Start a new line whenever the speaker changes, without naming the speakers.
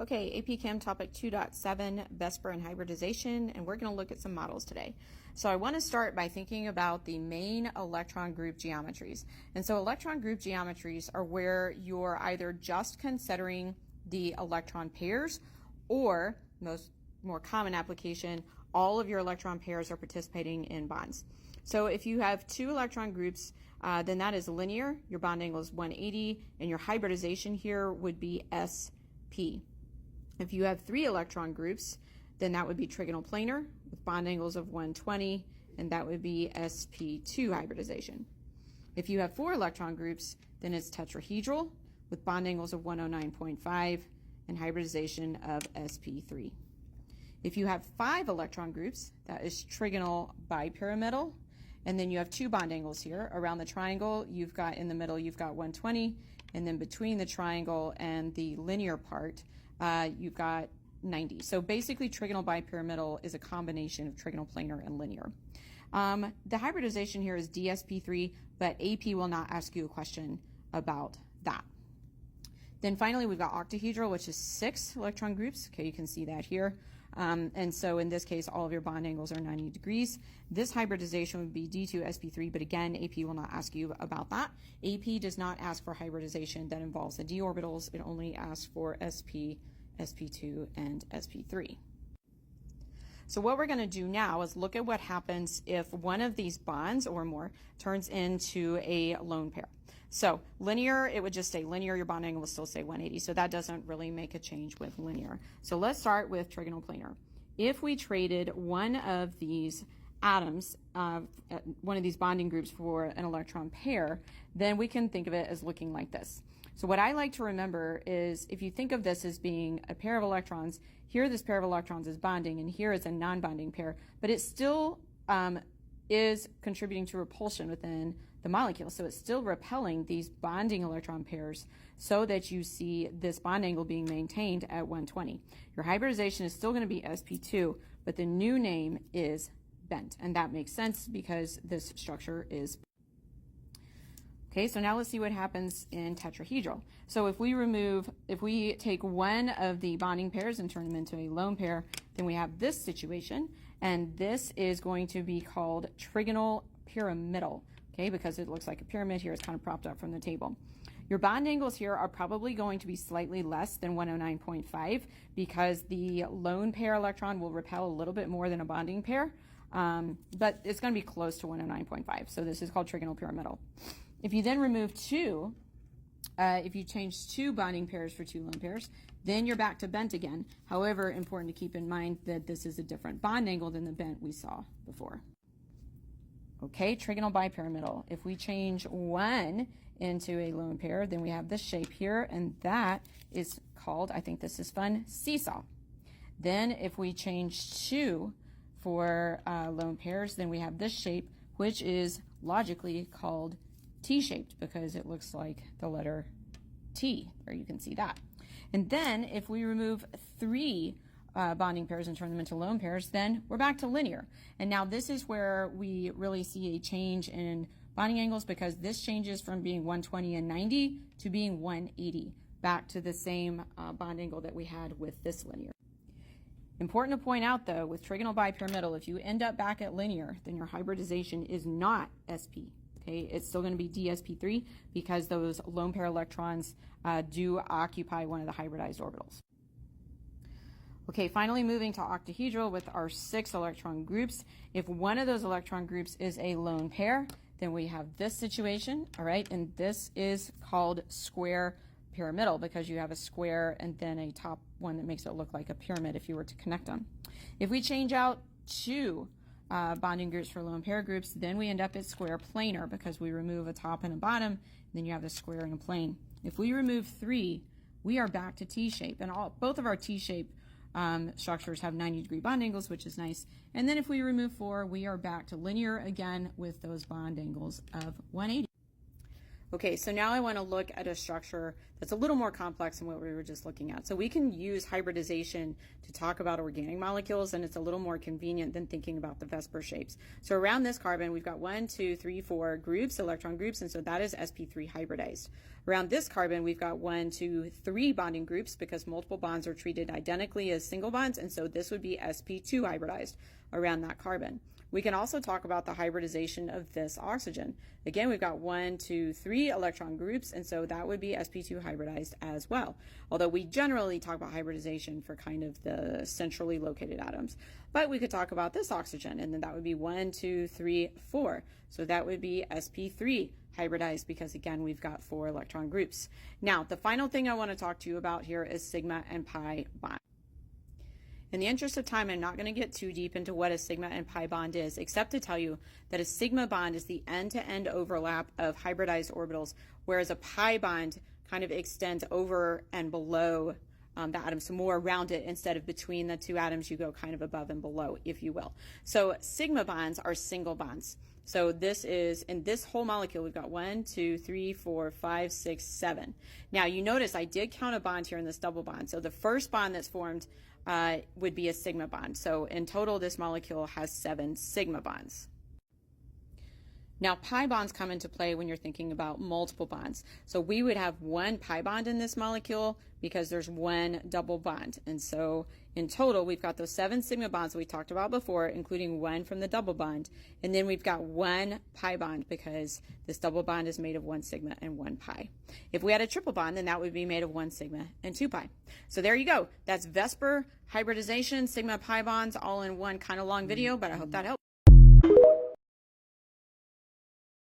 Okay, AP Chem topic 2.7, VSEPR and hybridization, and we're going to look at some models today. So I want to start by thinking about the main electron group geometries. And so electron group geometries are where you're either just considering the electron pairs, or more common application, all of your electron pairs are participating in bonds. So if you have two electron groups, then that is linear, your bond angle is 180, and your hybridization here would be SP. If you have three electron groups, then that would be trigonal planar with bond angles of 120, and that would be sp2 hybridization. If you have four electron groups, then it's tetrahedral with bond angles of 109.5 and hybridization of sp3. If you have five electron groups, that is trigonal bipyramidal, and then you have two bond angles here. Around the triangle, you've got in the middle, you've got 120, and then between the triangle and the linear part, you've got 90. So basically, trigonal bipyramidal is a combination of trigonal planar and linear. The hybridization here is DSP3, but AP will not ask you a question about that. Then finally, we've got octahedral, which is 6 electron groups. Okay, you can see that here. And so in this case, all of your bond angles are 90 degrees. This hybridization would be D2sp3, but again, AP will not ask you about that. AP does not ask for hybridization that involves the d orbitals. It only asks for sp, sp2, and sp3. So what we're going to do now is look at what happens if one of these bonds or more turns into a lone pair. So linear, it would just stay linear. Your bond angle will still say 180. So that doesn't really make a change with linear. So let's start with trigonal planar. If we traded one of these atoms, one of these bonding groups for an electron pair, then we can think of it as looking like this. So what I like to remember is if you think of this as being a pair of electrons, here this pair of electrons is bonding, and here is a non-bonding pair, but it still is contributing to repulsion within the molecule. So it's still repelling these bonding electron pairs so that you see this bond angle being maintained at 120. Your hybridization is still going to be sp2, but the new name is bent, and that makes sense because this structure is. Okay, so now let's see what happens in tetrahedral. So if we take one of the bonding pairs and turn them into a lone pair, then we have this situation, and this is going to be called trigonal pyramidal, okay, because it looks like a pyramid here. It's kind of propped up from the table. Your bond angles here are probably going to be slightly less than 109.5 because the lone pair electron will repel a little bit more than a bonding pair, but it's going to be close to 109.5. So this is called trigonal pyramidal. If you then remove two, if you change two bonding pairs for two lone pairs, then you're back to bent again. However, important to keep in mind that this is a different bond angle than the bent we saw before. Okay, trigonal bipyramidal. If we change one into a lone pair, then we have this shape here, and that is called, I think this is fun, seesaw. Then if we change two for lone pairs, then we have this shape, which is logically called T-shaped because it looks like the letter T, or you can see that. And then if we remove three bonding pairs and turn them into lone pairs, then we're back to linear. And now this is where we really see a change in bonding angles because this changes from being 120 and 90 to being 180, back to the same bond angle that we had with this linear. Important to point out though, with trigonal bipyramidal, if you end up back at linear, then your hybridization is not sp. Okay, it's still going to be dsp3 because those lone pair electrons do occupy one of the hybridized orbitals. Okay, finally moving to octahedral with our 6 electron groups. If one of those electron groups is a lone pair, then we have this situation, all right, and this is called square pyramidal because you have a square and then a top one that makes it look like a pyramid if you were to connect them. If we change out two bonding groups for lone pair groups, then we end up at square planar because we remove a top and a bottom, and then you have the square and a plane. If we remove 3, we are back to T-shape, and both of our T-shape structures have 90-degree bond angles, which is nice. And then if we remove 4, we are back to linear again with those bond angles of 180. Okay, so now I want to look at a structure that's a little more complex than what we were just looking at. So we can use hybridization to talk about organic molecules, and it's a little more convenient than thinking about the VSEPR shapes. So around this carbon, we've got 1, 2, 3, 4 groups, electron groups, and so that is sp3 hybridized. Around this carbon, we've got 1, 2, 3 bonding groups because multiple bonds are treated identically as single bonds, and so this would be sp2 hybridized around that carbon. We can also talk about the hybridization of this oxygen. Again, we've got 1, 2, 3 electron groups, and so that would be sp2 hybridized as well. Although we generally talk about hybridization for kind of the centrally located atoms. But we could talk about this oxygen, and then that would be 1, 2, 3, 4. So that would be sp3 hybridized because, again, we've got 4 electron groups. Now, the final thing I want to talk to you about here is sigma and pi bond. In the interest of time, I'm not going to get too deep into what a sigma and pi bond is, except to tell you that a sigma bond is the end-to-end overlap of hybridized orbitals, whereas a pi bond kind of extends over and below the atom, so more around it instead of between the two atoms. You go kind of above and below, if you will. So sigma bonds are single bonds. So this is, in this whole molecule, we've got 1, 2, 3, 4, 5, 6, 7. Now you notice I did count a bond here in this double bond. So the first bond that's formed would be a sigma bond. So in total, this molecule has 7 sigma bonds. Now, pi bonds come into play when you're thinking about multiple bonds. So we would have 1 pi bond in this molecule because there's 1 double bond. And so in total, we've got those 7 sigma bonds we talked about before, including 1 from the double bond. And then we've got 1 pi bond because this double bond is made of 1 sigma and 1 pi. If we had a triple bond, then that would be made of 1 sigma and 2 pi. So there you go. That's VSEPR, hybridization, sigma, pi bonds, all in one kind of long video, but I hope that helps.